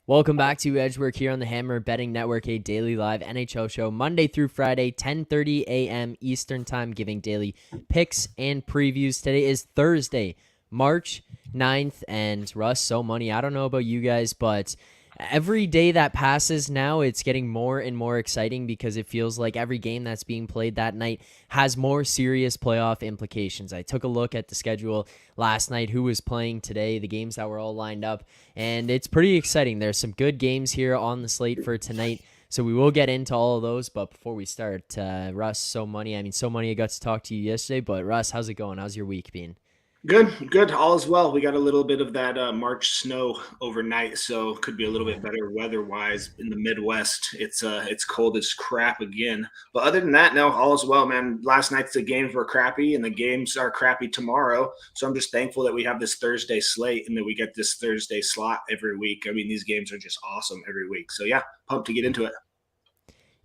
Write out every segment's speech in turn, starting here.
Welcome back to Edgework here on the Hammer Betting Network, a daily live NHL show Monday through Friday, 10:30 a.m. Eastern Time, giving daily picks and previews. Today is Thursday, March 9th, and Russ, so money. I don't know about you guys, but every day that passes now, it's getting more and more exciting because it feels like every game that's being played that night has more serious playoff implications. I took a look at the schedule last night, who was playing today, the games that were all lined up, and it's pretty exciting. There's some good games here on the slate for tonight, so we will get into all of those. But before we start, Russ, so money. I got to talk to you yesterday, but Russ, how's it going? How's your week been? Good. All is well. We got a little bit of that March snow overnight, so could be a little bit better weather-wise in the Midwest. It's cold as crap again, but other than that, no, all is well, man. Last night's the games were crappy, and the games are crappy tomorrow. So I'm just thankful that we have this Thursday slate and that we get this Thursday slot every week. I mean, these games are just awesome every week. So yeah, pumped to get into it.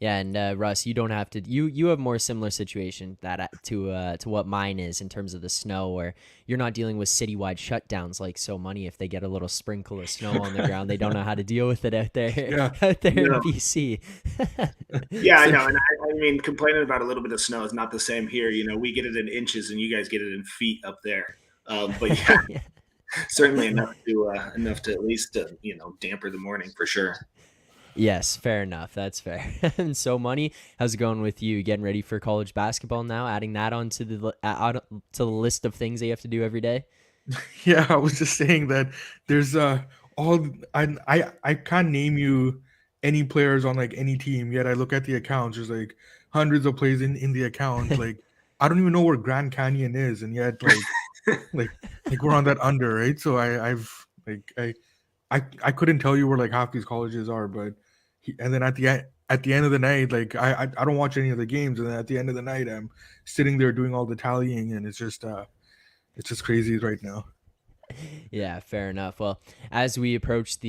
Yeah, and Russ, you don't have to. You have more similar situation to what mine is in terms of the snow, where you're not dealing with citywide shutdowns like so money. If they get a little sprinkle of snow on the ground, they don't know how to deal with it out there Yeah, out there in Yeah. BC. Yeah, I So know. And I mean, complaining about a little bit of snow is not the same here. You know, we get it in inches and you guys get it in feet up there. But yeah, yeah. certainly enough to at least damper the morning for sure. Yes, fair enough. That's fair. And so money, how's it going with you? Getting ready for college basketball now? Adding that onto to the list of things that you have to do every day. yeah. I was just saying that there's all I can't name you any players on like any team yet. I look at the accounts. There's like hundreds of players in the account. Like I don't even know where Grand Canyon is, and yet like like we're on that under, right? So I've like I couldn't tell you where like half these colleges are, but and then at the end of the night, like I don't watch any of the games, and then at the end of the night, I'm sitting there doing all the tallying, and it's just crazy right now. Yeah, fair enough. Well, as we approach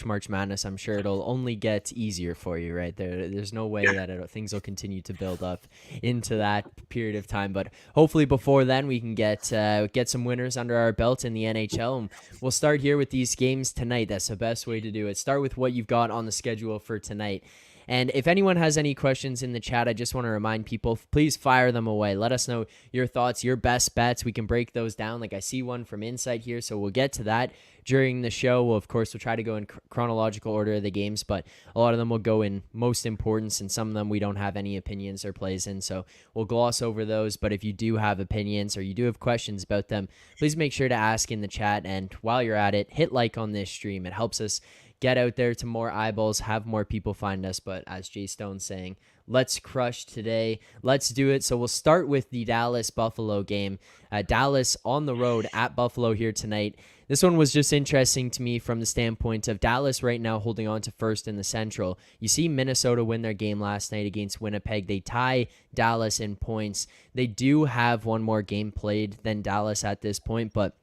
March Madness, I'm sure it'll only get easier for you, right? There's no way Yeah. that things will continue to build up into that period of time. But hopefully, before then, we can get some winners under our belt in the NHL. And we'll start here with these games tonight. That's the best way to do it. Start with what you've got on the schedule for tonight. And if anyone has any questions in the chat, I just want to remind people, please fire them away. Let us know your thoughts, your best bets. We can break those down. Like I see one from Insight here, so we'll get to that during the show. Of course, we'll try to go in chronological order of the games, but a lot of them will go in most importance, and some of them we don't have any opinions or plays in, so we'll gloss over those. But if you do have opinions or you do have questions about them, please make sure to ask in the chat. And while you're at it, hit like on this stream. It helps us get out there to more eyeballs, have more people find us. But as Jay Stone's saying, let's crush today. Let's do it. So we'll start with the Dallas Buffalo game. Dallas on the road at Buffalo here tonight. This one was just interesting to me from the standpoint of Dallas right now holding on to first in the Central. You see Minnesota win their game last night against Winnipeg. They tie Dallas in points. They do have one more game played than Dallas at this point, but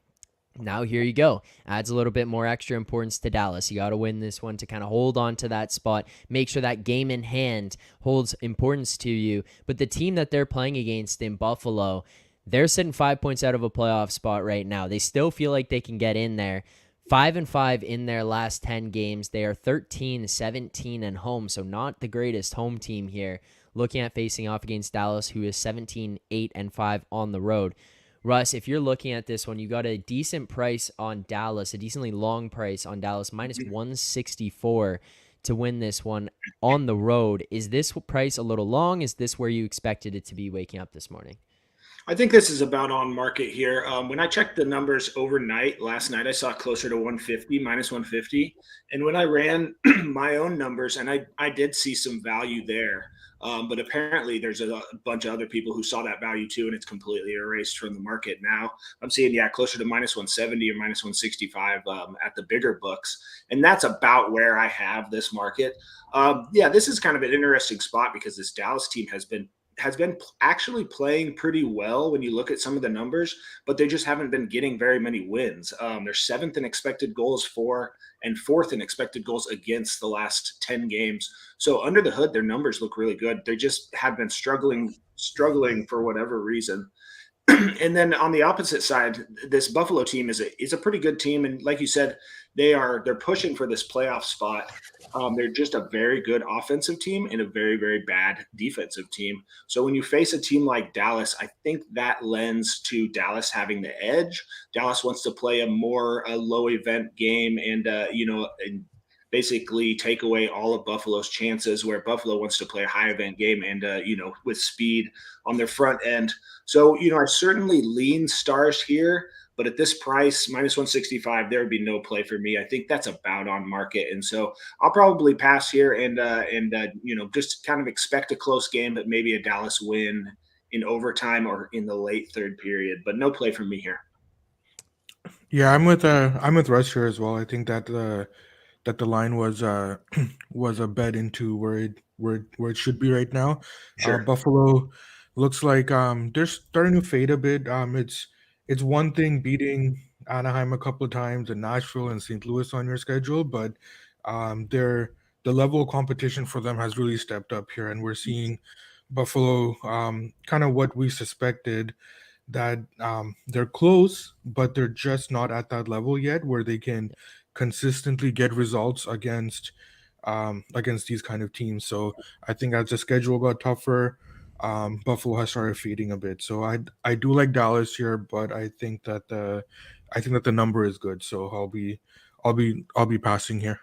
now here you go. Adds a little bit more extra importance to Dallas. You got to win this one to kind of hold on to that spot. Make sure that game in hand holds importance to you. But the team that they're playing against in Buffalo, they're sitting 5 points out of a playoff spot right now. They still feel like they can get in there. 5-5 in their last 10 games. They are 13-17 and home, so not the greatest home team here. Looking at facing off against Dallas, who is 17-8-5 on the road. Russ, if you're looking at this one, you got a decent price on Dallas, a decently long price on Dallas, minus 164 to win this one on the road. Is this price a little long? Is this where you expected it to be waking up this morning? I think this is about on market here. When I checked the numbers overnight last night, I saw closer to 150, minus 150. And when I ran my own numbers, and I did see some value there. But apparently there's a bunch of other people who saw that value too, and it's completely erased from the market now. I'm seeing, yeah, closer to minus 170 or minus 165 at the bigger books. And that's about where I have this market. Yeah, this is kind of an interesting spot because this Dallas team has been actually playing pretty well when you look at some of the numbers, but they just haven't been getting very many wins. They're seventh in expected goals for and fourth in expected goals against the last 10 games. So under the hood, their numbers look really good. They just have been struggling for whatever reason. And then on the opposite side, this Buffalo team is a pretty good team, and like you said, they're pushing for this playoff spot. They're just a very good offensive team and a very, very bad defensive team. So when you face a team like Dallas, I think that lends to Dallas having the edge. Dallas wants to play a low event game, and and basically take away all of Buffalo's chances, where Buffalo wants to play a high event game and with speed on their front end. So I certainly lean Stars here, but at this price, minus 165, there would be no play for me. I think that's about on market, and so I'll probably pass here and just kind of expect a close game, but maybe a Dallas win in overtime or in the late third period. But no play from me here. Yeah, I'm with Russ here as well. I think that the line was was a bet into where it should be right now. Sure. Buffalo looks like they're starting to fade a bit. It's one thing beating Anaheim a couple of times and Nashville and St. Louis on your schedule, but they're the level of competition for them has really stepped up here, and we're seeing Buffalo kind of what we suspected, that they're close, but they're just not at that level yet where they can consistently get results against these kind of teams. So I think as the schedule got tougher, Buffalo has started fading a bit. So I do like Dallas here, but I think that the number is good. So I'll be passing here.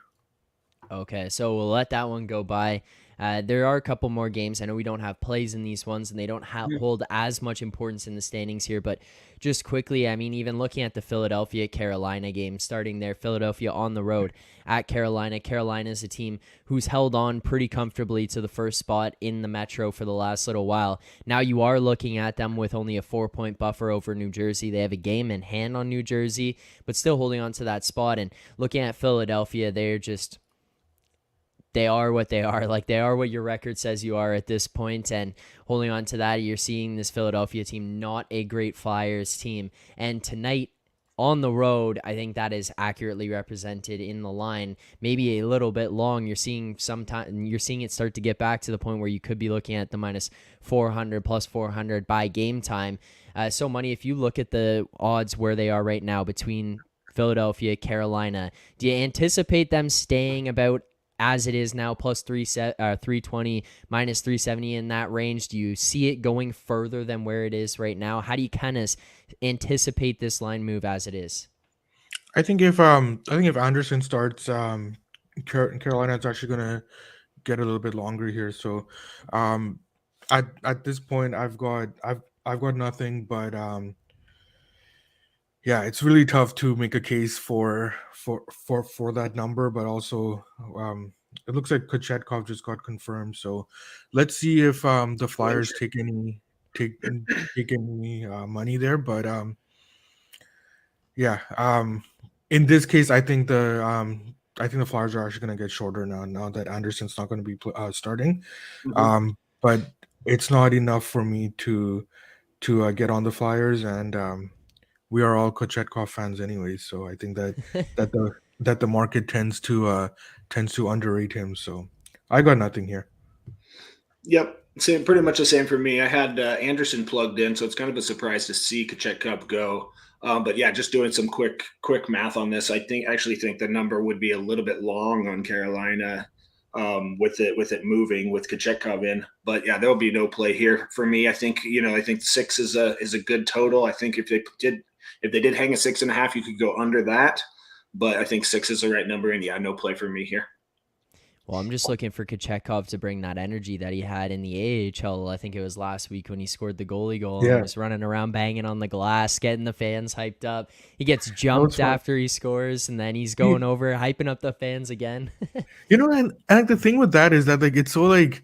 Okay, so we'll let that one go by. There are a couple more games. I know we don't have plays in these ones, and they don't hold as much importance in the standings here. But just quickly, I mean, even looking at the Philadelphia-Carolina game, starting there, Philadelphia on the road at Carolina. Carolina is a team who's held on pretty comfortably to the first spot in the Metro for the last little while. Now you are looking at them with only a 4-point buffer over New Jersey. They have a game in hand on New Jersey, but still holding on to that spot. And looking at Philadelphia, they are what they are. Like, they are what your record says you are at this point, and holding on to that, you're seeing this Philadelphia team, not a great Flyers team. And tonight on the road, I think that is accurately represented in the line. Maybe a little bit long. You're seeing it start to get back to the point where you could be looking at the minus 400 plus 400 by game time. So money, if you look at the odds where they are right now between Philadelphia, Carolina, do you anticipate them staying about as it is now, plus 320, minus 370 in that range? Do you see it going further than where it is right now? How do you kind of anticipate this line move as it is? I think if Anderson starts, Carolina is actually gonna get a little bit longer here. So um, at this point, I've got nothing, but yeah, it's really tough to make a case for that number, but also it looks like Kochetkov just got confirmed. So let's see if the Flyers take take any money there. But yeah, in this case, I think the Flyers are actually going to get shorter now that Anderson's not going to be starting. Mhm. But it's not enough for me to get on the Flyers, and we are all Kochetkov fans anyway, so I think that the market tends to underrate him. So I got nothing here. Yep, same, pretty much the same for me. I had Anderson plugged in, so it's kind of a surprise to see Kachek Cup go. But yeah, just doing some quick math on this, actually think the number would be a little bit long on Carolina with it moving with Kachekov in. But yeah, there'll be no play here for me. I think 6 is a good total. I think if they did hang a 6.5, you could go under that. But I think 6 is the right number, and yeah, no play for me here. Well, I'm just looking for Kochetkov to bring that energy that he had in the AHL. I think it was last week when he scored the goalie goal and Yeah, was running around banging on the glass, getting the fans hyped up. He gets that was jumped fun. after he scores, and then he's going You, over, hyping up the fans again. and like, the thing with that is that like it's so like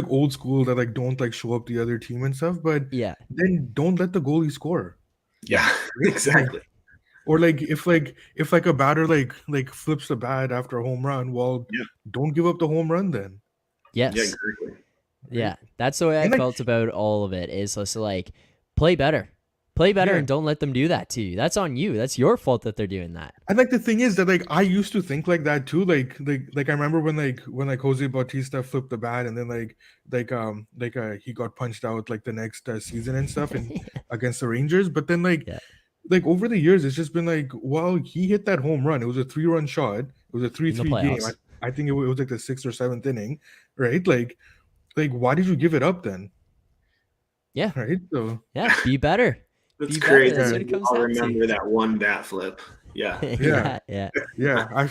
old school that like don't like show up the other team and stuff, but Yeah. then don't let the goalie score. Yeah, Yeah. Like, exactly. or if like a batter like flips the bat after a home run, well, Yeah, don't give up the home run then, yeah, Yes. exactly. right? Yeah. That's the way I And like felt about all of it, is just like, play better. Play better Yeah. and don't let them do that to you. That's on you. That's your fault that they're doing that. And like the thing is that like I used to think like that too. Like I remember when Jose Bautista flipped the bat and then he got punched out like the next season and stuff and against the Rangers. But then Yeah, like over the years, it's just been like, well, he hit that home run. It was a 3-run shot. It was a in the 3-3 game. playoffs. I think it was like the 6th or 7th inning, right? Like why did you give it up then? Yeah, Right? So yeah. Be better. That's Be better. crazy. That's yeah, what it comes I'll down to. remember that one bat flip. Yeah. yeah. Yeah, yeah. Yeah,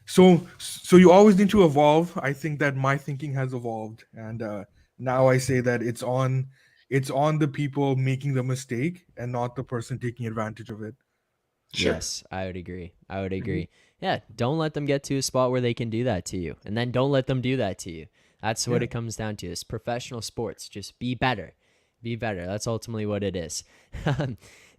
so you always need to evolve. I think that my thinking has evolved, and now I say that it's on the people making the mistake and not the person taking advantage of it. Sure. Yes, I would agree. I would Mhm. agree. Yeah, don't let them get to a spot where they can do that to you. And then don't let them do that to you. That's what Yeah. it comes down to. It's professional sports. Just be better. Be better. That's ultimately what it is.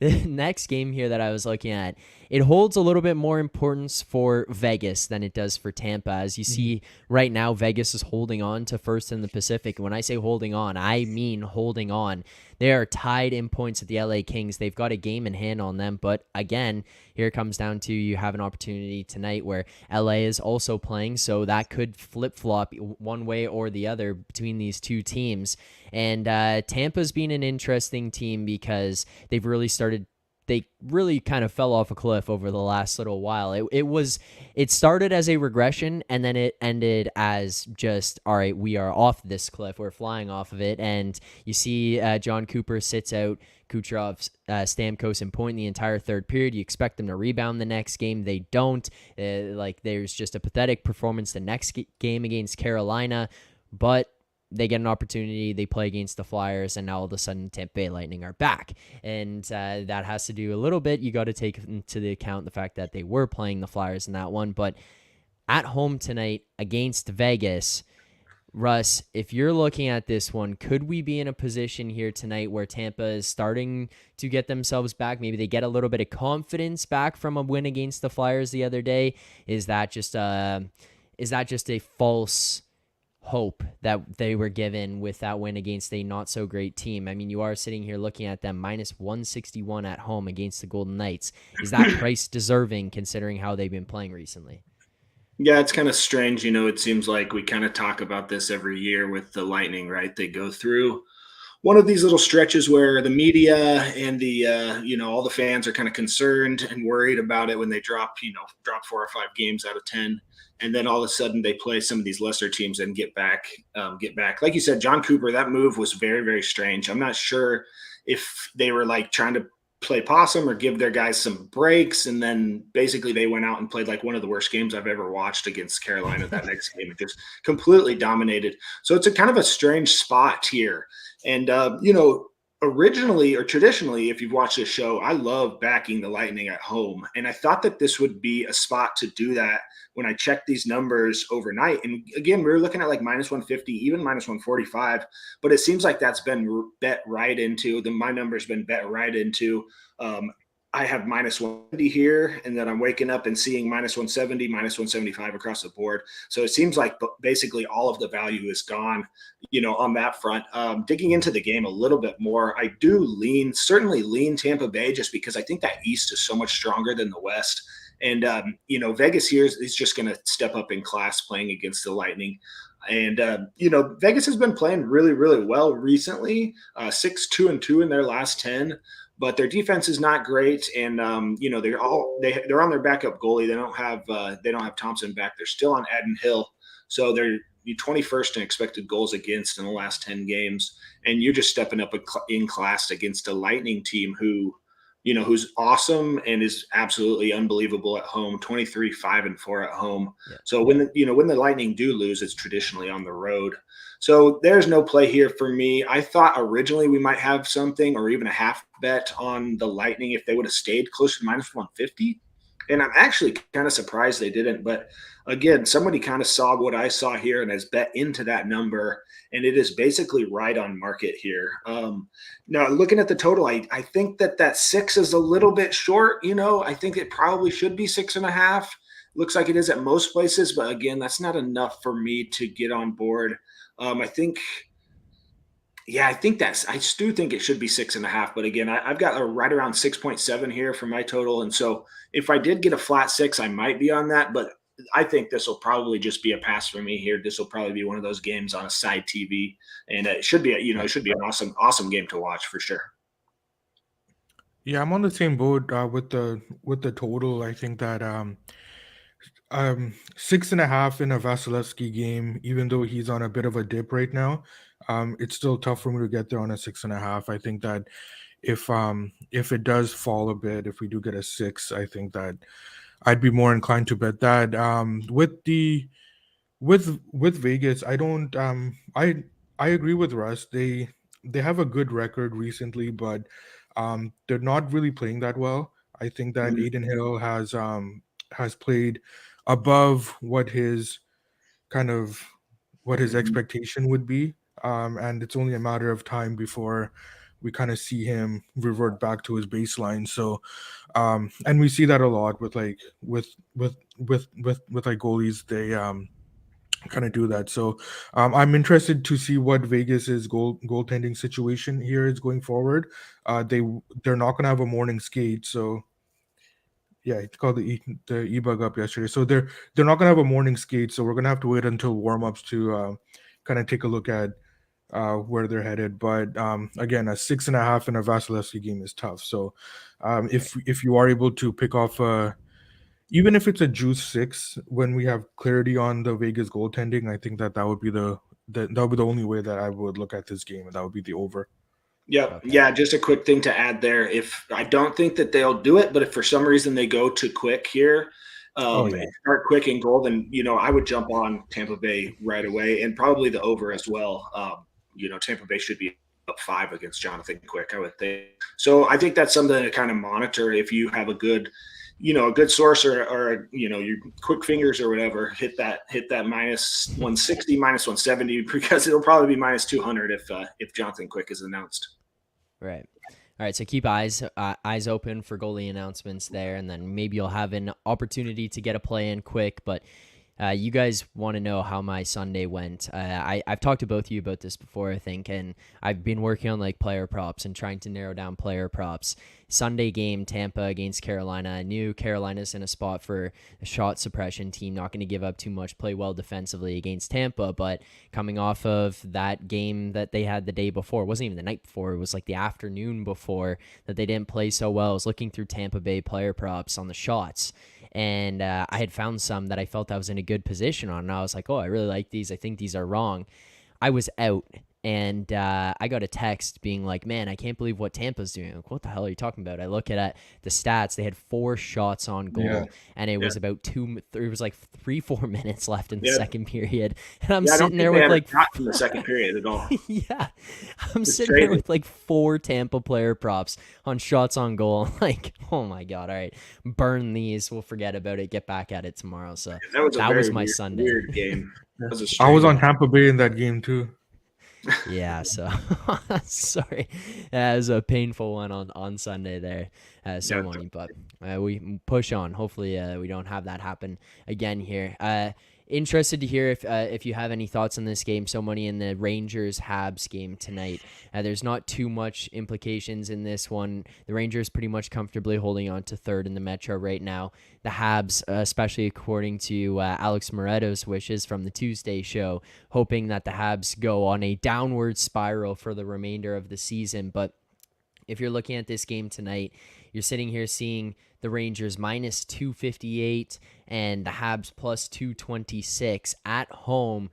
The next game here that I was looking at, it holds a little bit more importance for Vegas than it does for Tampa. As you see right now, Vegas is holding on to first in the Pacific. When I say holding on, I mean holding on. They are tied in points at the LA Kings. They've got a game in hand on them. But again, here it comes down to you have an opportunity tonight where LA is also playing. So that could flip flop one way or the other between these two teams. And Tampa's been an interesting team because they've really they really kind of fell off a cliff over the last little while. It started as a regression and then it ended as just, all right, we are off this cliff. We're flying off of it. And you see John Cooper sits out Kucherov, Stamkos and Point the entire third period. You expect them to rebound the next game. They don't. There's just a pathetic performance the next game against Carolina. But they get an opportunity, they play against the Flyers, and now all of a sudden Tampa Bay Lightning are back. And that has to do a little bit. You got to take into the account the fact that they were playing the Flyers in that one. But at home tonight against Vegas, Russ, if you're looking at this one, could we be in a position here tonight where Tampa is starting to get themselves back? Maybe they get a little bit of confidence back from a win against the Flyers the other day. Is that just a false hope that they were given with that win against a not so great team? I mean, you are sitting here looking at them minus 161 at home against the Golden Knights. Is that price deserving considering how they've been playing recently? Yeah, it's kind of strange. It seems like we kind of talk about this every year with the Lightning, right? They go through one of these little stretches where the media and all the fans are kind of concerned and worried about it when they drop 4 or 5 games out of 10. And then all of a sudden they play some of these lesser teams and get back. Like you said, John Cooper, that move was very, very strange. I'm not sure if they were like trying to play possum or give their guys some breaks. And then basically they went out and played like one of the worst games I've ever watched against Carolina that next game. It just completely dominated. So it's a kind of a strange spot here. And, originally or traditionally, if you've watched this show, I love backing the Lightning at home. And I thought that this would be a spot to do that when I checked these numbers overnight. And again, we were looking at like minus 150, even minus 145, but it seems like that's been bet right into my number's been bet right into. I have minus 170 here, and then I'm waking up and seeing minus 170, minus 175 across the board. So it seems like basically all of the value is gone, on that front. Digging into the game a little bit more, I do certainly lean Tampa Bay just because I think that East is so much stronger than the West. And, Vegas here is just going to step up in class playing against the Lightning. And, Vegas has been playing really, really well recently, 6-2-2 in their last 10. But their defense is not great, and they're on their backup goalie. They don't have Thompson back. They're still on Adden Hill, so they're 21st in expected goals against in the last 10 games. And you're just stepping up in class against a Lightning team who's awesome and is absolutely unbelievable at home. 23-5-4 at home. Yeah. So when the Lightning do lose, it's traditionally on the road. So there's no play here for me. I thought originally we might have something or even a half bet on the Lightning if they would have stayed closer to minus 150. And I'm actually kind of surprised they didn't. But again, somebody kind of saw what I saw here and has bet into that number. And it is basically right on market here. Now, looking at the total, I think that 6 is a little bit short. I think it probably should be 6.5. Looks like it is at most places. But again, that's not enough for me to get on board. I think Yeah, I think I do think it should be 6.5. But again, I've got a right around 6.7 here for my total. And so if I did get a flat six, I might be on that. But I think this will probably just be a pass for me here. This will probably be one of those games on a side TV. And it should be, it should be an awesome, awesome game to watch for sure. Yeah, I'm on the same boat with the total. I think that 6.5 in a Vasilevsky game, even though he's on a bit of a dip right now, it's still tough for me to get there on a 6.5. I think that if it does fall a bit, if we do get a six, I think that I'd be more inclined to bet that. With Vegas, I don't I agree with Russ. They have a good record recently, but they're not really playing that well. I think that Mhm. Aiden Hill has played above kind of what his Mhm. expectation would be. And it's only a matter of time before we kind of see him revert back to his baseline. So and we see that a lot with like with like goalies. They kind of do that. So I'm interested to see what Vegas's goaltending situation here is going forward. They're not going to have a morning skate, so yeah, it's called the e-bug up yesterday. So they're not going to have a morning skate, so we're going to have to wait until warm-ups to kind of take a look at where they're headed. But again, a 6.5 in a Vasilevsky game is tough. So if you are able to pick off even if it's a juice six, when we have clarity on the Vegas goaltending, I think that would be that would be the only way that I would look at this game, and that would be the over. Yep. Okay. Yeah. Just a quick thing to add there. If I don't think that they'll do it, but if for some reason they go to quick here, Oh and yeah, start quick and goal, then I would jump on Tampa Bay right away, and probably the over as well. Tampa Bay should be up 5 against Jonathan Quick, I would think. So I think that's something to kind of monitor if you have a good source or your quick fingers or whatever. Hit that minus 160, minus 170 because it'll probably be minus 200 if Jonathan Quick is announced. Right. All right, so keep eyes open for goalie announcements there, and then maybe you'll have an opportunity to get a play in quick. But you guys want to know how my Sunday went. I've talked to both of you about this before, I think, and I've been working on like player props and trying to narrow down player props. Sunday game, Tampa against Carolina. I knew Carolina's in a spot for a shot suppression team, not going to give up too much, play well defensively against Tampa, but coming off of that game that they had the day before, it wasn't even the night before, it was like the afternoon before that they didn't play so well. I was looking through Tampa Bay player props on the shots, and I had found some that I felt I was in a good position on, and I was like, oh, I really like these. I think these are wrong. I was out, and I got a text being like, man, I can't believe what Tampa's doing. I'm like, what the hell are you talking about? I look at the stats. They had 4 shots on goal, yeah. and it Yeah. was about it was like 3-4 minutes left in the Yeah. second period. And I'm Yeah, I don't sitting think there they with had a like, shot in the second period at all. yeah, I'm It's sitting there crazy. with like 4 Tampa player props on shots on goal. I'm like, oh my God. All right, burn these. We'll forget about it. Get back at it tomorrow. So That was a that was very my weird, Sunday. weird game. Yeah. That was a I was strange. on Tampa Bay in that game too. Yeah, so sorry. That was a painful one on Sunday there. So Yeah. money, but we push on. Hopefully, we don't have that happen again here. Interested to hear if you have any thoughts on this game. So money in the Rangers Habs game tonight. There's not too much implications in this one. The Rangers pretty much comfortably holding on to third in the Metro right now. The Habs, especially according to Alex Moreto's wishes from the Tuesday show, hoping that the Habs go on a downward spiral for the remainder of the season. But if you're looking at this game tonight, you're sitting here seeing the Rangers minus 258 and the Habs plus 226 at home.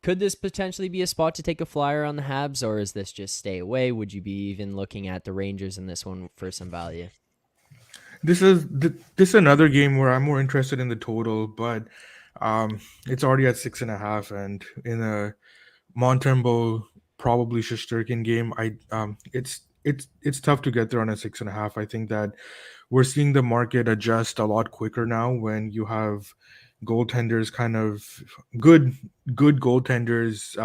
Could this potentially be a spot to take a flyer on the Habs, or is this just stay away? Would you be even looking at the Rangers in this one for some value? This is another game where I'm more interested in the total, but it's already at 6.5, and in a Montembeau probably Shesterkin game, it's tough to get there on a 6.5. I think that we're seeing the market adjust a lot quicker now when you have goaltenders kind of good good goaltenders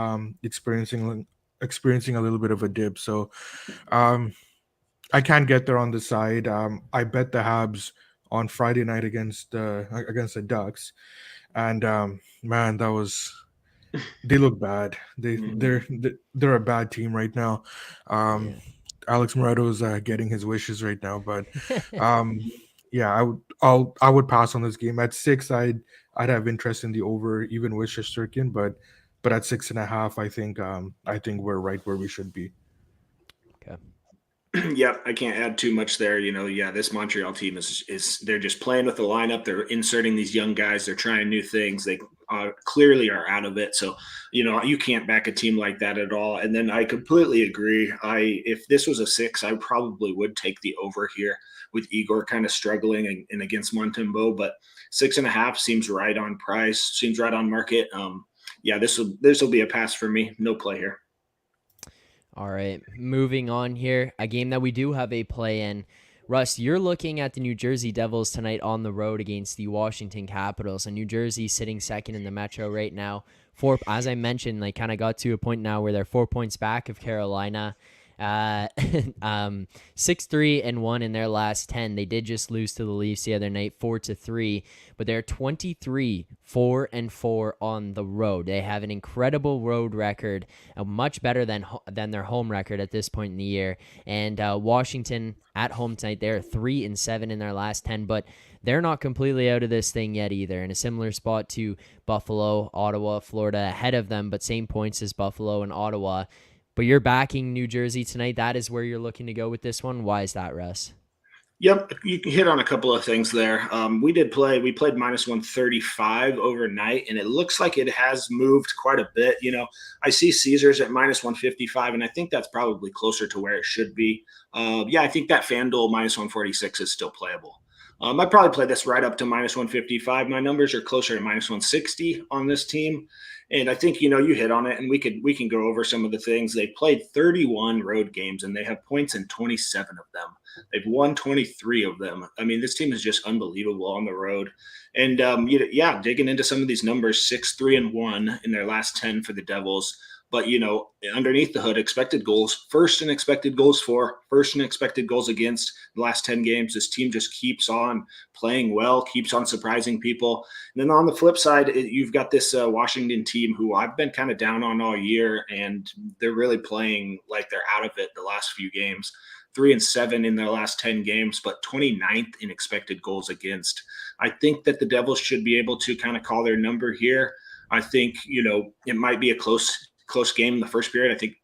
experiencing a little bit of a dip. So um, I can't get there on the side. I bet the Habs on Friday night against the Ducks, and man, they look bad. Mhm. They're a bad team right now. Um, Yeah. Alex Moreto's getting his wishes right now, but um, yeah, I would pass on this game at 6. I'd have interest in the over even with Shesterkin, but at 6.5, I think we're right where we should be. Okay. Yep, I can't add too much there. Yeah, this Montreal team is they're just playing with the lineup. They're inserting these young guys. They're trying new things. They clearly are out of it. So you can't back a team like that at all. And then I completely agree. If this was a 6, I probably would take the over here with Igor kind of struggling and against Montembeau. But 6.5 seems right on price. Seems right on market. Yeah, this will be a pass for me. No play here. All right, moving on here. A game that we do have a play in. Russ, you're looking at the New Jersey Devils tonight on the road against the Washington Capitals. And New Jersey sitting second in the Metro right now. As I mentioned, like kind of got to a point now where they're 4 points back of Carolina. Uh, 6-3-1 in their last 10. They did just lose to the Leafs the other night, 4-3, but they're 23-4-4 on the road. They have an incredible road record, much better than their home record at this point in the year. And Washington at home tonight, they're 3-7 in their last 10, but they're not completely out of this thing yet either. In a similar spot to Buffalo, Ottawa, Florida ahead of them, but same points as Buffalo and Ottawa. But you're backing New Jersey tonight. That is where you're looking to go with this one. Why is that, Russ? Yep, you can hit on a couple of things there. We played minus 135 overnight, and it looks like it has moved quite a bit. I see Caesars at minus 155, and I think that's probably closer to where it should be. Yeah, I think that FanDuel minus 146 is still playable. I probably play this right up to minus 155. My numbers are closer to minus 160 on this team. And I think you hit on it, and we can go over some of the things. They played 31 road games, and they have points in 27 of them. They've won 23 of them. I mean, this team is just unbelievable on the road. And yeah, digging into some of these numbers, 6-3-1 in their last 10 for the Devils. But underneath the hood, expected goals, first in expected goals for, first in expected goals against the last 10 games. This team just keeps on playing well, keeps on surprising people. And then on the flip side, you've got this Washington team who I've been kind of down on all year, and they're really playing like they're out of it the last few games. 3-7 in their last 10 games, but 29th in expected goals against. I think that the Devils should be able to kind of call their number here. I think, it might be a close game in the first period. I think,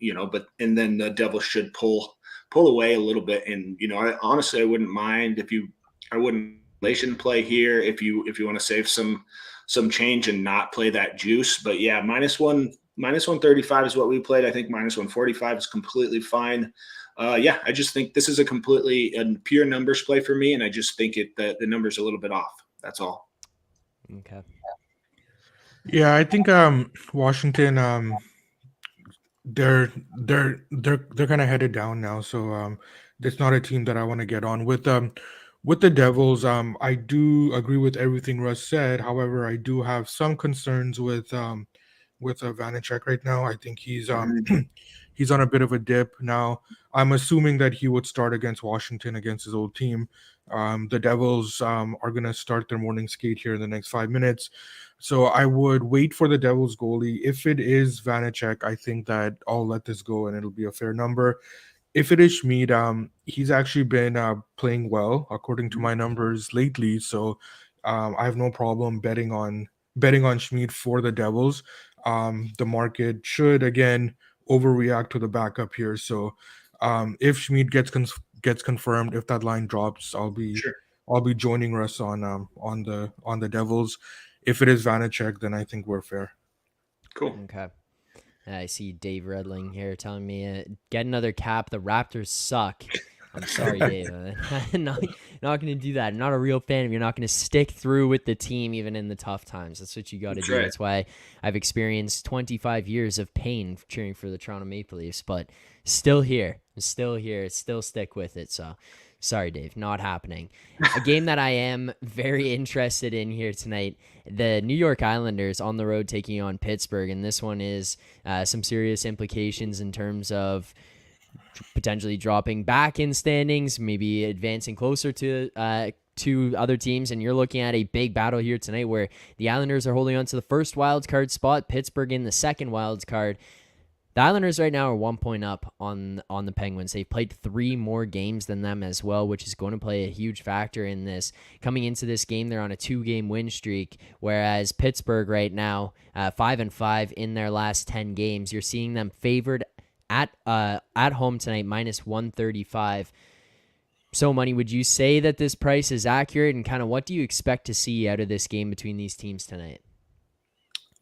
and then the Devils should pull away a little bit. And, I wouldn't mind I wouldn't play here if you want to save some change and not play that juice. But yeah, minus 135 is what we played. I think minus 145 is completely fine. Yeah, I just think this is a pure numbers play for me, and I just think the number's a little bit off. That's all. Okay. Yeah, I think Washington they're kind of headed down now, so it's not a team that I want to get on with the Devils. I do agree with everything Russ said. However, I do have some concerns with Vanacek right now. I think he's on a bit of a dip now. I'm assuming that he would start against Washington against his old team. The Devils are going to start their morning skate here in the next 5 minutes. So I would wait for the Devils goalie. If it is Vanacek, I think that I'll let this go and it'll be a fair number. If it is Schmid, he's actually been playing well according to my numbers lately. So I have no problem betting on Schmid for the Devils. The market should again overreact to the backup here. So if Schmid gets confirmed, if that line drops, Sure. I'll be joining Russ on the Devils. If it is Vanacek, then I think we're fair. Cool. Okay. I see Dave Redling here telling me, get another cap. The Raptors suck. I'm sorry, Dave. I'm not going to do that. I'm not a real fan if you're not going to stick through with the team even in the tough times. That's what you got to That's do. right. That's why I've experienced 25 years of pain cheering for the Toronto Maple Leafs, but still here. I'm still here. Still stick with it. So sorry, Dave. Not happening. A game that I am very interested in here tonight, the New York Islanders on the road taking on Pittsburgh, and this one is some serious implications in terms of potentially dropping back in standings, maybe advancing closer to two other teams, and you're looking at a big battle here tonight where the Islanders are holding on to the first wild card spot, Pittsburgh in the second wild card. The Islanders right now are 1 point up on the Penguins. They've played 3 more games than them as well, which is going to play a huge factor in this. Coming into this game, they're on a 2-game win streak, whereas Pittsburgh right now, 5-5 in their last 10 games. You're seeing them favored at home tonight, minus 135. So, Money, would you say that this price is accurate, and kind of what do you expect to see out of this game between these teams tonight?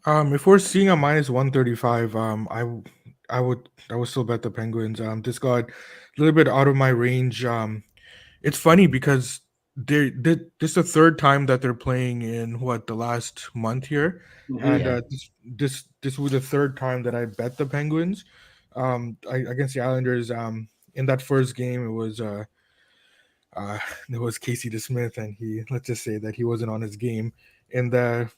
If we're seeing a minus 135, I would still bet the Penguins. This got a little bit out of my range. It's funny because this is the third time that they're playing in the last month here, and Yeah. this was the third time that I bet the Penguins. Against the Islanders. In that first game, it was Casey DeSmith, and let's just say that he wasn't on his game. In the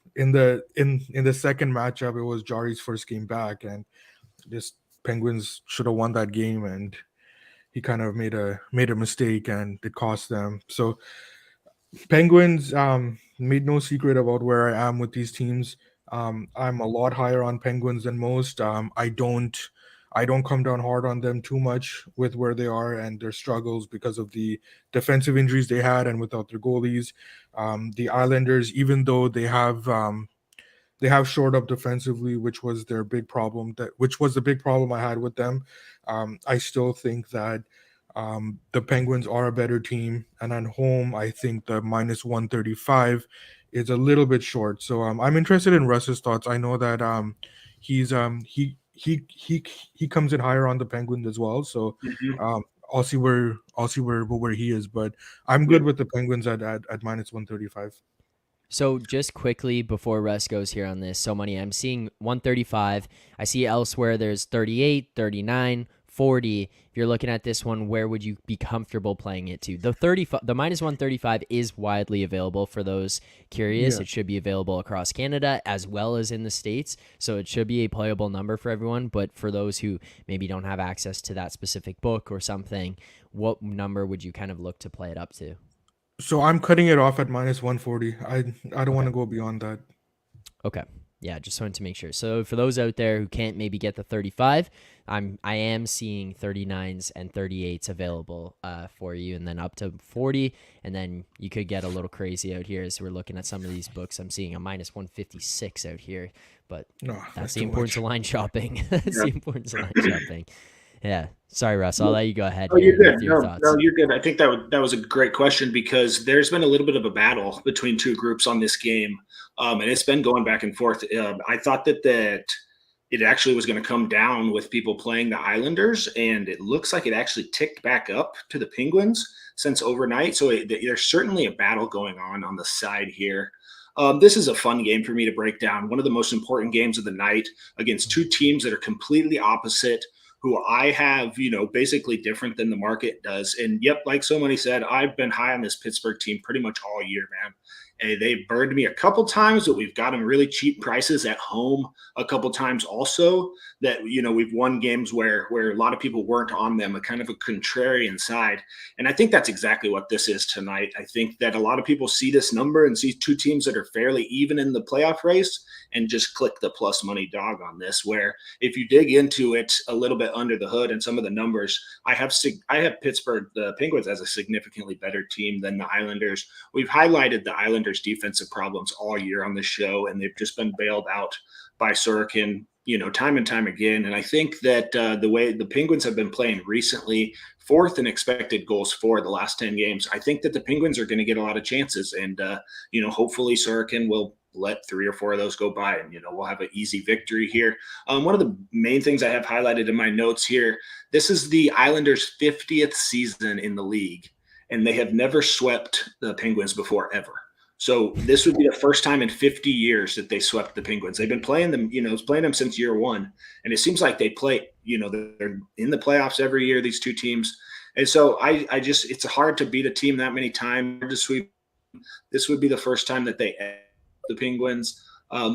second matchup, it was Jari's first game back, and this Penguins should have won that game, and he kind of made a mistake, and it cost them. So Penguins made no secret about where I am with these teams. I'm a lot higher on Penguins than most. I don't come down hard on them too much with where they are and their struggles because of the defensive injuries they had and without their goalies. The Islanders, even though they have shored up defensively, which was their big problem, which was the big problem I had with them. I still think that the Penguins are a better team, and at home, I think the minus 135 is a little bit short. So I'm interested in Russ's thoughts. I know that he comes in higher on the Penguins as well. So I'll see where he is, but I'm good with the Penguins at minus 135. So just quickly before Russ goes here on this, so Money, I'm seeing 135. I see elsewhere there's 38, 39, 40. If you're looking at this one, where would you be comfortable playing it to? The minus 135 is widely available for those curious. Yeah. It should be available across Canada as well as in the States. So it should be a playable number for everyone. But for those who maybe don't have access to that specific book or something, what number would you kind of look to play it up to? So I'm cutting it off at minus 140. I don't want to go beyond that. Okay. Yeah, just wanted to make sure. So for those out there who can't maybe get the 35, I am seeing 39s and 38s available for you, and then up to 40, and then you could get a little crazy out here as we're looking at some of these books. I'm seeing a minus 156 out here, but that's the importance of line shopping. That's the importance of line shopping. Yeah. Sorry, Russ. I'll let you go ahead. You're good. With your thoughts. No, you're good. I think that was a great question because there's been a little bit of a battle between two groups on this game, and it's been going back and forth. I thought that it actually was going to come down with people playing the Islanders, and it looks like it actually ticked back up to the Penguins since overnight. So there's certainly a battle going on the side here. This is a fun game for me to break down. One of the most important games of the night against two teams that are completely opposite, who I have, basically different than the market does. And yep, like so many said, I've been high on this Pittsburgh team pretty much all year, man. And they burned me a couple times, but we've got them really cheap prices at home a couple times also that, we've won games where a lot of people weren't on them, a kind of a contrarian side. And I think that's exactly what this is tonight. I think that a lot of people see this number and see two teams that are fairly even in the playoff race and just click the plus money dog on this, where if you dig into it a little bit under the hood and some of the numbers, I have Pittsburgh, the Penguins, as a significantly better team than the Islanders. We've highlighted the Islanders' defensive problems all year on the show, and they've just been bailed out by Sorokin, time and time again. And I think that the way the Penguins have been playing recently, fourth in expected goals for the last 10 games, I think that the Penguins are going to get a lot of chances. And, hopefully Sorokin will let 3 or 4 of those go by, and we'll have an easy victory here. One of the main things I have highlighted in my notes here, this is the Islanders' 50th season in the league, and they have never swept the Penguins before, ever. So this would be the first time in 50 years that they swept the Penguins. They've been playing them, playing them since year one, and it seems like they play, they're in the playoffs every year, these two teams. And so I just, it's hard to beat a team that many times to sweep. This would be the first time that they the Penguins.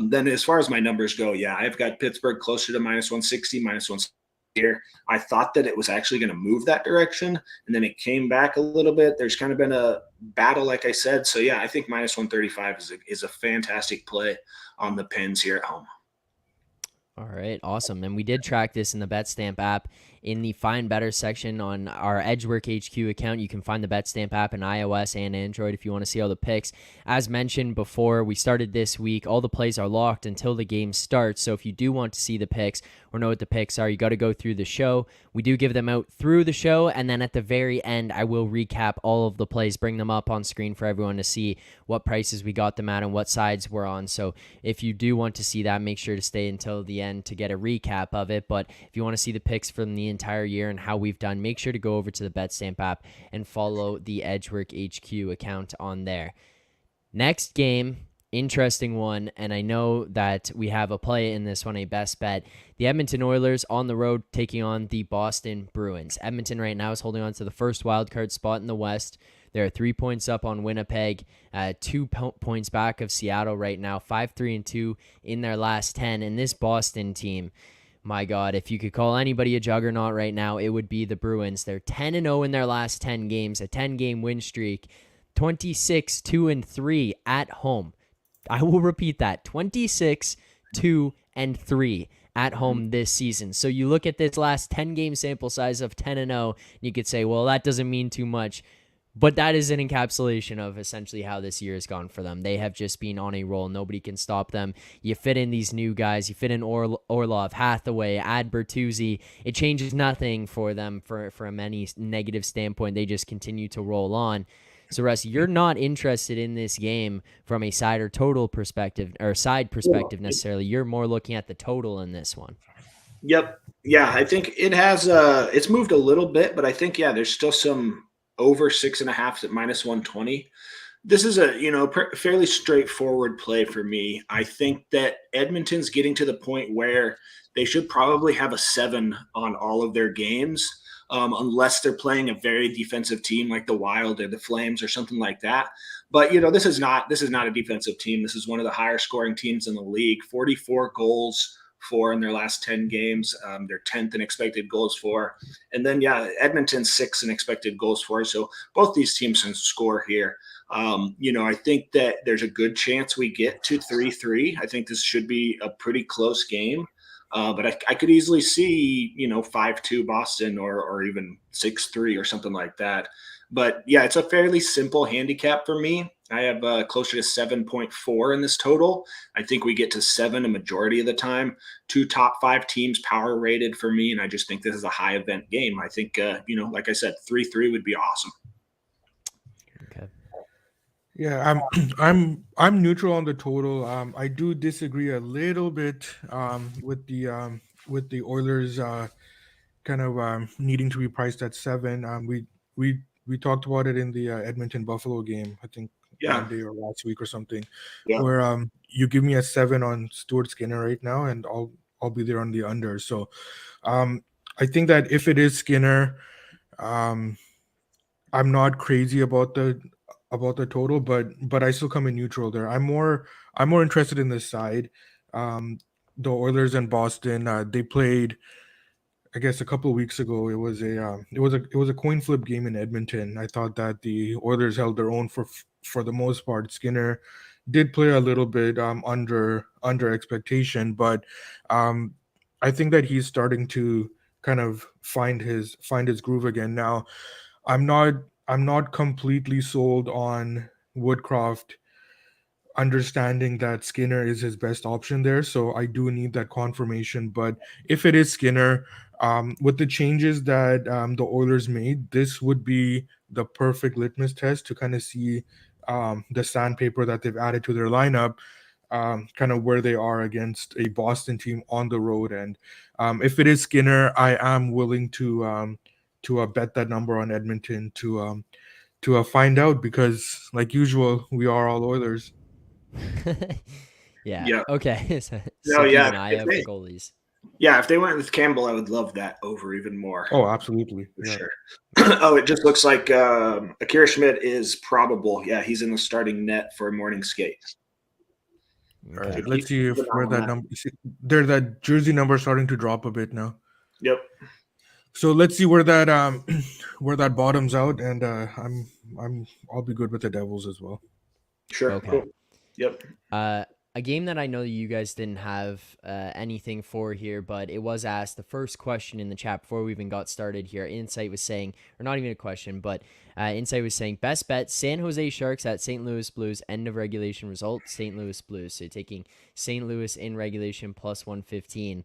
Then as far as my numbers go, I've got Pittsburgh closer to minus 160, minus 160 here. I thought that it was actually going to move that direction, and then it came back a little bit. There's kind of been a battle, like I said. So yeah, I think minus 135 is a fantastic play on the Pens here at home. All right, awesome. And we did track this in the BetStamp app in the Find Better section on our Edgework HQ account. You can find the BetStamp app in iOS and Android if you want to see all the picks. As mentioned before, we started this week. All the plays are locked until the game starts. So if you do want to see the picks or know what the picks are, you got to go through the show. We do give them out through the show, and then at the very end, I will recap all of the plays, bring them up on screen for everyone to see what prices we got them at and what sides we're on. So if you do want to see that, make sure to stay until the end to get a recap of it. But if you want to see the picks from the entire year and how we've done, make sure to go over to the BetStamp app and follow the Edgework HQ account on there. Next game, interesting one, and I know that we have a play in this one, a best bet. The Edmonton Oilers on the road taking on the Boston Bruins. Edmonton right now is holding on to the first wildcard spot in the West. They're 3 points up on Winnipeg, 2 points back of Seattle right now, 5-3-2 in their last 10. And this Boston team, my God, if you could call anybody a juggernaut right now, it would be the Bruins. They're 10-0 in their last 10 games, a 10-game win streak, 26-2-3 at home. I will repeat that, 26-2-3 at home this season. So you look at this last 10-game sample size of 10-0, and you could say, well, that doesn't mean too much. But that is an encapsulation of essentially how this year has gone for them. They have just been on a roll. Nobody can stop them. You fit in these new guys. You fit in Orlov, Hathaway, add Bertuzzi. It changes nothing for them from any negative standpoint. They just continue to roll on. So, Russ, you're not interested in this game from a side or total perspective, or side perspective necessarily. You're more looking at the total in this one. Yep. Yeah, I think it has it's moved a little bit, but I think there's still some over 6.5 at minus 120. This is a fairly straightforward play for me. I think that Edmonton's getting to the point where they should probably have a 7 on all of their games, unless they're playing a very defensive team like the Wild or the Flames or something like that. But this is not a defensive team. This is one of the higher scoring teams in the league. 44 goals for in their last 10 games. They're 10th in expected goals for. And then, Edmonton's 6th in expected goals for. So both these teams can score here. I think that there's a good chance we get to 3-3. I think this should be a pretty close game. But I could easily see, 5-2 Boston or even 6-3 or something like that. But it's a fairly simple handicap for me. I have closer to 7.4 in this total. I think we get to 7 a majority of the time. 2 top 5 teams power rated for me, and I just think this is a high event game. I think, like I said, 3-3 would be awesome. Okay. Yeah, I'm neutral on the total. I do disagree a little bit with the Oilers kind of needing to be priced at 7. We talked about it in the Edmonton Buffalo game, I think Monday or last week or something, where you give me a 7 on Stuart Skinner right now, and I'll be there on the under. So I think that if it is Skinner, I'm not crazy about the total, but I still come in neutral there. I'm more interested in this side. The Oilers and Boston, they played, I guess, a couple of weeks ago. It was a coin flip game in Edmonton. I thought that the Oilers held their own for the most part. Skinner did play a little bit under expectation, but I think that he's starting to kind of find his groove again. Now, I'm not completely sold on Woodcroft understanding that Skinner is his best option there. So I do need that confirmation. But if it is Skinner, with the changes that the Oilers made, this would be the perfect litmus test to kind of see the sandpaper that they've added to their lineup, kind of where they are against a Boston team on the road. And if it is Skinner, I am willing to bet that number on Edmonton to find out, because like usual, we are all Oilers. Yeah. Okay. So No, keep an eye out for goalies. Yeah, if they went with Campbell, I would love that over even more. Oh, absolutely. For sure. Oh, it just looks like Akira Schmidt is probable. Yeah, he's in the starting net for morning skate. All right, let's see where that number. There's that jersey number starting to drop a bit now. Yep. So let's see where that where that bottoms out, and I'll be good with the Devils as well. Sure. Okay. Cool. Yep. A game that I know you guys didn't have anything for here, but it was asked the first question in the chat before we even got started here. Insight was saying, or not even a question, but Insight was saying, best bet San Jose Sharks at St. Louis Blues, end of regulation result, St. Louis Blues. So taking St. Louis in regulation plus 115.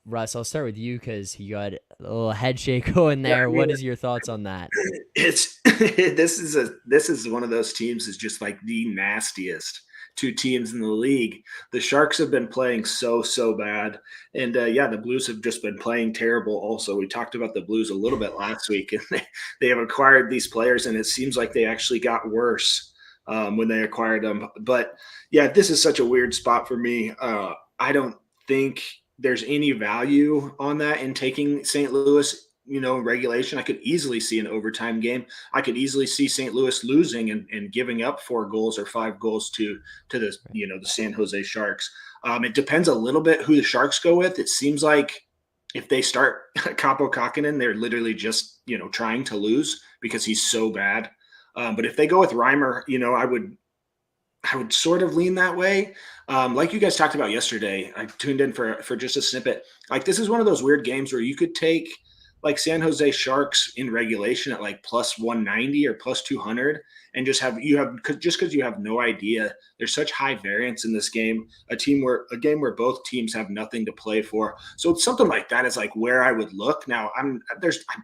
Russ, I'll start with you because you got a little head shake going Yeah, there. I mean, What is your thoughts on that? it's this is one of those teams is just like the nastiest two teams in the league. The Sharks have been playing so bad, and the Blues have just been playing terrible. Also, we talked about the Blues a little bit last week, and they have acquired these players, and it seems like they actually got worse when they acquired them. But yeah, this is such a weird spot for me. I don't think there's any value on that in taking St. Louis, regulation. I could easily see an overtime game. I could easily see St. Louis losing and giving up 4 goals or 5 goals to the the San Jose Sharks. It depends a little bit who the Sharks go with. It seems like if they start Capo Kakinen, they're literally just trying to lose because he's so bad. But if they go with Reimer, I would sort of lean that way. Like you guys talked about yesterday, I tuned in for just a snippet. Like this is one of those weird games where you could take like San Jose Sharks in regulation at like plus 190 or plus 200 and just because you have no idea. There's such high variance in this game, a game where both teams have nothing to play for. So it's something like that is like where I would look. Now I'm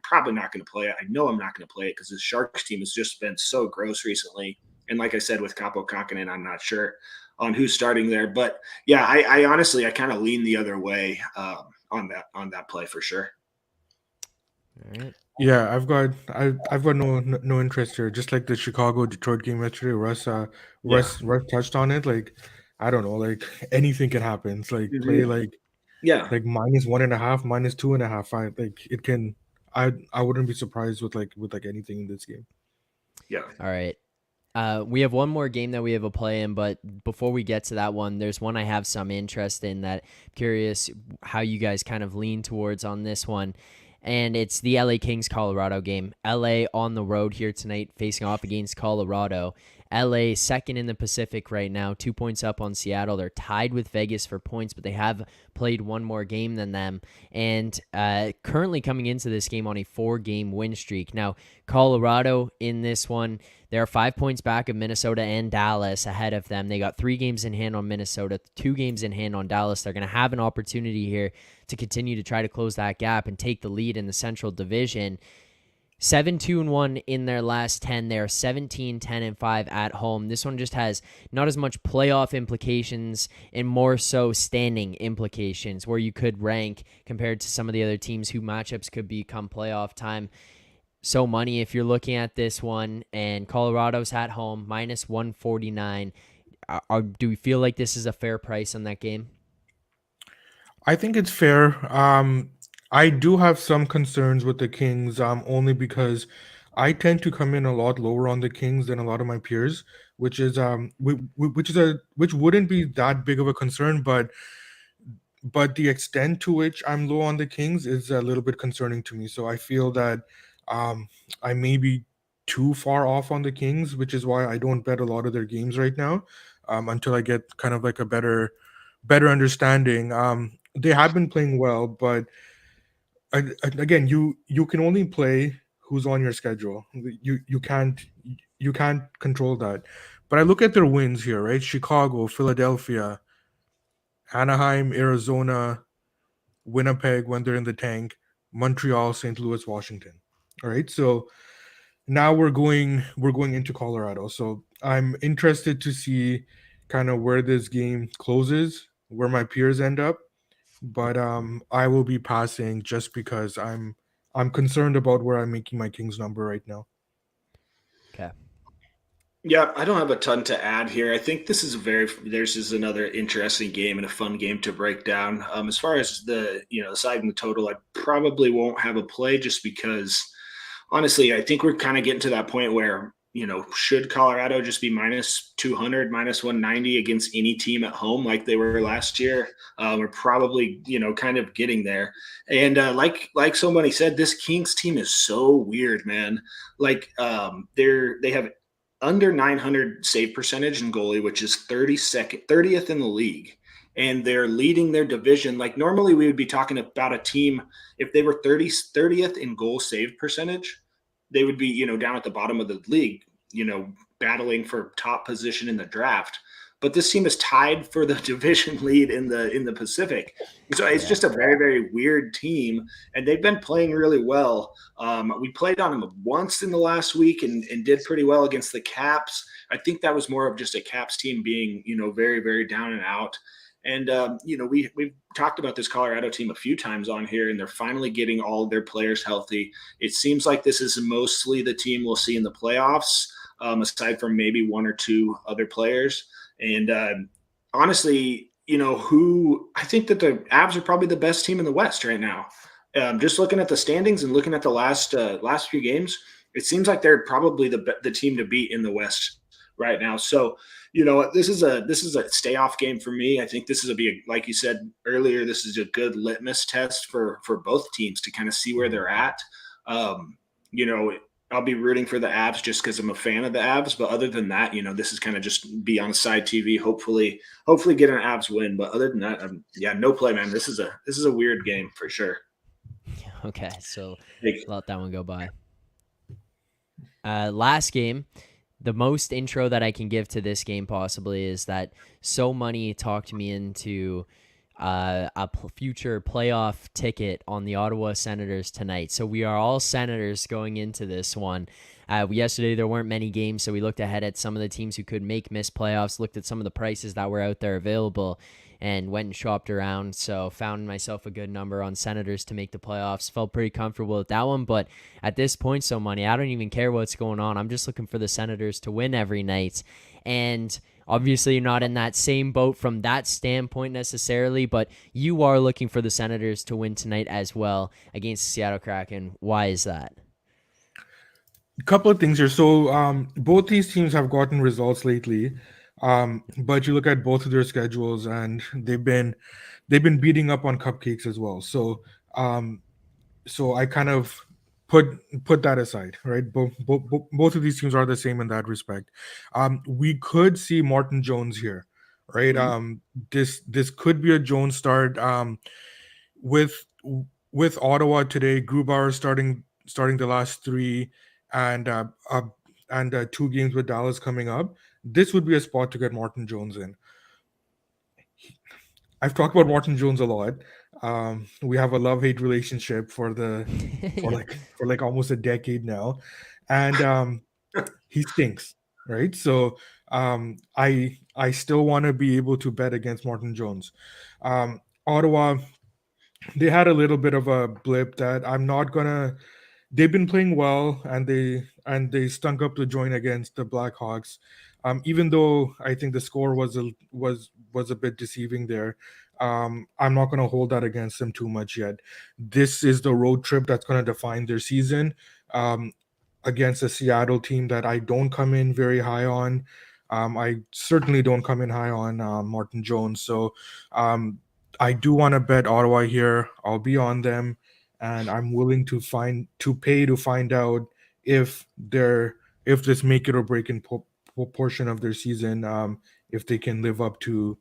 probably not going to play it. I know I'm not going to play it because the Sharks team has just been so gross recently. And like I said, with Capo Kakinen, I'm not sure on who's starting there. But yeah, I honestly, I kind of lean the other way on that play for sure. All right. Yeah, I've got no interest here. Just like the Chicago Detroit game yesterday, Yeah. Russ touched on it. Like I don't know, like anything can happen. It's like play Mhm. like Yeah. minus 1.5, minus 2.5. Like it can. I wouldn't be surprised with anything in this game. Yeah. All right. We have one more game that we have a play in, but before we get to that one, there's one I have some interest in that I'm curious how you guys kind of lean towards on this one. And it's the LA Kings Colorado game. LA on the road here tonight facing off against Colorado. LA second in the Pacific right now, 2 points up on Seattle. They're tied with Vegas for points, but they have played one more game than them. And currently coming into this game on a 4-game win streak. Now, Colorado in this one, they are 5 points back of Minnesota and Dallas ahead of them. They got 3 games in hand on Minnesota, 2 games in hand on Dallas. They're going to have an opportunity here to continue to try to close that gap and take the lead in the Central Division. 7-2-1 in their last 10. They are 17-10-5 at home. This one just has not as much playoff implications and more so standing implications where you could rank compared to some of the other teams who matchups could become playoff time. So money if you're looking at this one, and Colorado's at home, minus 149. Do we feel like this is a fair price on that game? I think it's fair. I do have some concerns with the Kings, only because I tend to come in a lot lower on the Kings than a lot of my peers, which is which wouldn't be that big of a concern, but the extent to which I'm low on the Kings is a little bit concerning to me. So I feel that um, I may be too far off on the Kings, which is why I don't bet a lot of their games right now, until I get kind of like a better understanding. They have been playing well, but again, you can only play who's on your schedule. You can't control that. But I look at their wins here, right? Chicago, Philadelphia, Anaheim, Arizona, Winnipeg when they're in the tank, Montreal, St. Louis, Washington. All right. So now we're going into Colorado. So I'm interested to see kind of where this game closes, where my peers end up. But I will be passing just because I'm concerned about where I'm making my Kings number right now. Okay. Yeah, I don't have a ton to add here. I think this is another interesting game and a fun game to break down. As far as the side and the total, I probably won't have a play just because honestly, I think we're kind of getting to that point where should Colorado just be minus 200, minus 190 against any team at home like they were last year? We're probably, kind of getting there. And like somebody said, this Kings team is so weird, man. Like they have under 900 save percentage in goalie, which is 30th in the league. And they're leading their division. Like normally we would be talking about a team, if they were 30th in goal save percentage, they would be, down at the bottom of the league, battling for top position in the draft. But this team is tied for the division lead in the Pacific. So it's just a very, very weird team, and they've been playing really well. We played on them once in the last week and did pretty well against the Caps. I think that was more of just a Caps team being, very, very down and out. And, we've talked about this Colorado team a few times on here, and they're finally getting all of their players healthy. It seems like this is mostly the team we'll see in the playoffs, aside from maybe one or two other players. And honestly, I think that the Avs are probably the best team in the West right now. Just looking at the standings and looking at the last few games, it seems like they're probably the team to beat in the West right now. So, this is a stay off game for me. I think this is like you said earlier, this is a good litmus test for both teams to kind of see where they're at. I'll be rooting for the Avs just because I'm a fan of the Avs. But other than that, this is kind of just be on side TV. Hopefully get an Avs win. But other than that, no play, man. This is a weird game for sure. Okay, so let that one go by. Last game. The most intro that I can give to this game possibly is that So Money talked me into a future playoff ticket on the Ottawa Senators tonight. So we are all Senators going into this one. Yesterday there weren't many games, so we looked ahead at some of the teams who could miss playoffs, looked at some of the prices that were out there available, and went and shopped around. So found myself a good number on Senators to make the playoffs. Felt pretty comfortable with that one. But at this point, So Money, I don't even care what's going on. I'm just looking for the Senators to win every night. And obviously, you're not in that same boat from that standpoint necessarily, but you are looking for the Senators to win tonight as well against the Seattle Kraken. Why is that? A couple of things here. So both these teams have gotten results lately, but you look at both of their schedules, and they've been beating up on cupcakes as well. So so I kind of put that aside, right? Both of these teams are the same in that respect. We could see Martin Jones here, right? Mm-hmm. This could be a Jones start. With Ottawa today, Grubauer starting the last three, and 2 games with Dallas coming up. This would be a spot to get Martin Jones in. I've talked about Martin Jones a lot. We have a love-hate relationship for like almost a decade now, and he stinks, right? So I still want to be able to bet against Martin Jones. Ottawa, they had a little bit of a blip that I'm not gonna. They've been playing well, and they stunk up the joint against the Blackhawks. Even though I think the score was a bit deceiving there, I'm not going to hold that against them too much yet. This is the road trip that's going to define their season, against a Seattle team that I don't come in very high on. I certainly don't come in high on Martin Jones. So I do want to bet Ottawa here. I'll be on them, and I'm willing to pay to find out if this make it or break in portion of their season, if they can live up to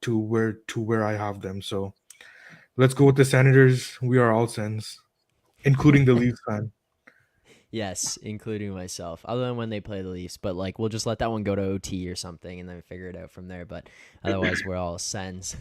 where I have them. So let's go with the Senators. We are all Sens, including the Leafs fan. Yes, including myself. Other than when they play the Leafs, but we'll just let that one go to OT or something and then figure it out from there. But otherwise, we're all Sens.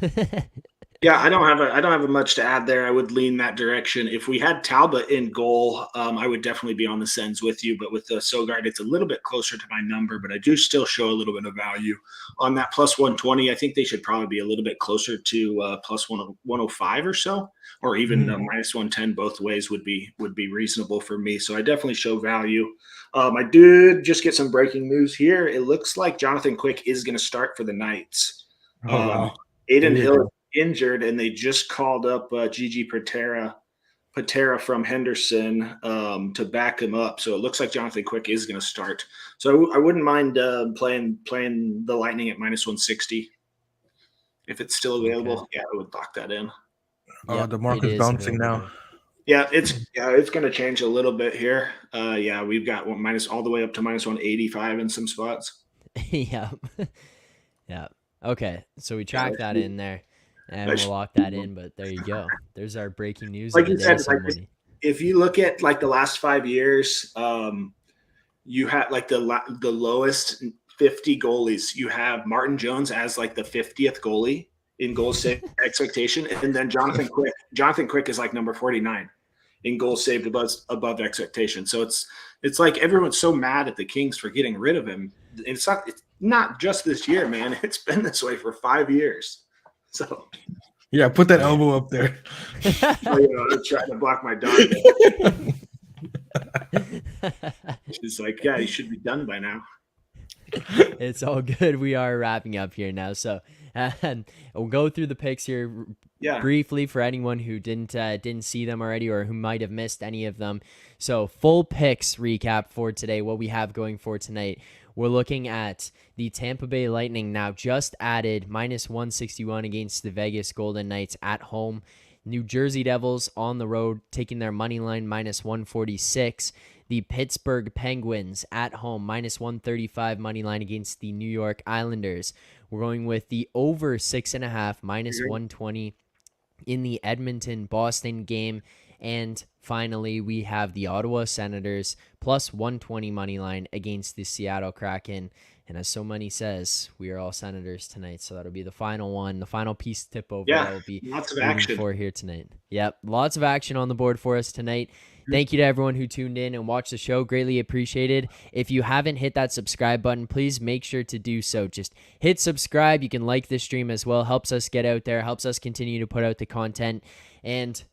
Yeah, I don't have much to add there. I would lean that direction. If we had Talbot in goal, I would definitely be on the Sens with you. But with the Sogard, it's a little bit closer to my number, but I do still show a little bit of value on that plus 120. I think they should probably be a little bit closer to plus 105 or so, or even minus 110. Both ways would be reasonable for me. So I definitely show value. I did just get some breaking news here. It looks like Jonathan Quick is going to start for the Knights. Oh, wow. Aiden Hill injured, and they just called up Gigi Patera Patera from Henderson to back him up. So it looks like Jonathan Quick is going to start. So I wouldn't mind playing the Lightning at -160 if it's still available. Okay. Yeah, I would lock that in. Yep, The it market's is bouncing available now. Yeah, it's going to change a little bit here. Yeah, we've got minus all the way up to -185 in some spots. Yeah. Yeah. Okay. So we track that in there and I we'll should- lock that in. But there you go. There's our breaking news like of the you day. said, Some like money. if you look at like the last 5 years, you have like the lowest 50 goalies. You have Martin Jones as like the 50th goalie in goal save expectation, and then Jonathan Quick. Jonathan Quick is like number 49 in goals saved above expectation. So it's like everyone's so mad at the Kings for getting rid of him. And it's not just this year, man. It's been this way for 5 years. So Yeah, put that elbow up there. I'm trying to block my dog. She's like, yeah, he should be done by now. It's all good. We are wrapping up here now. So we'll go through the picks here briefly for anyone who didn't see them already or who might have missed any of them. So full picks recap for today, what we have going for tonight. We're looking at the Tampa Bay Lightning now just added -161 against the Vegas Golden Knights at home. New Jersey Devils on the road taking their money line -146. The Pittsburgh Penguins at home -135 money line against the New York Islanders. We're going with the over 6.5 -120 in the Edmonton-Boston game. And finally, we have the Ottawa Senators +120 money line against the Seattle Kraken. And as so many says, we are all Senators tonight. So that'll be the final one, the final piece tip over that will be lots of action for here tonight. Yep, lots of action on the board for us tonight. Thank you to everyone who tuned in and watched the show. Greatly appreciated. If you haven't hit that subscribe button, please make sure to do so. Just hit subscribe. You can like this stream as well. Helps us get out there. Helps us continue to put out the content. And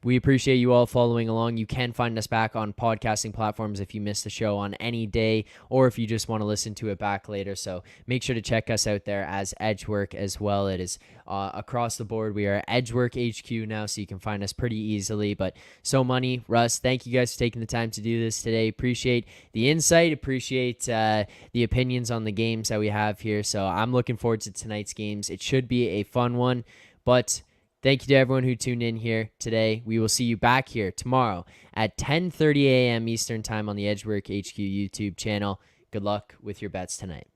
we appreciate you all following along. You can find us back on podcasting platforms if you missed the show on any day or if you just want to listen to it back later. So make sure to check us out there as Edgework as well. It is across the board. We are Edgework HQ now, so you can find us pretty easily. But so money, Russ, thank you guys for taking the time to do this today. Appreciate the insight. Appreciate the opinions on the games that we have here. So I'm looking forward to tonight's games. It should be a fun one, but thank you to everyone who tuned in here today. We will see you back here tomorrow at 10:30 a.m. Eastern Time on the Edgework HQ YouTube channel. Good luck with your bets tonight.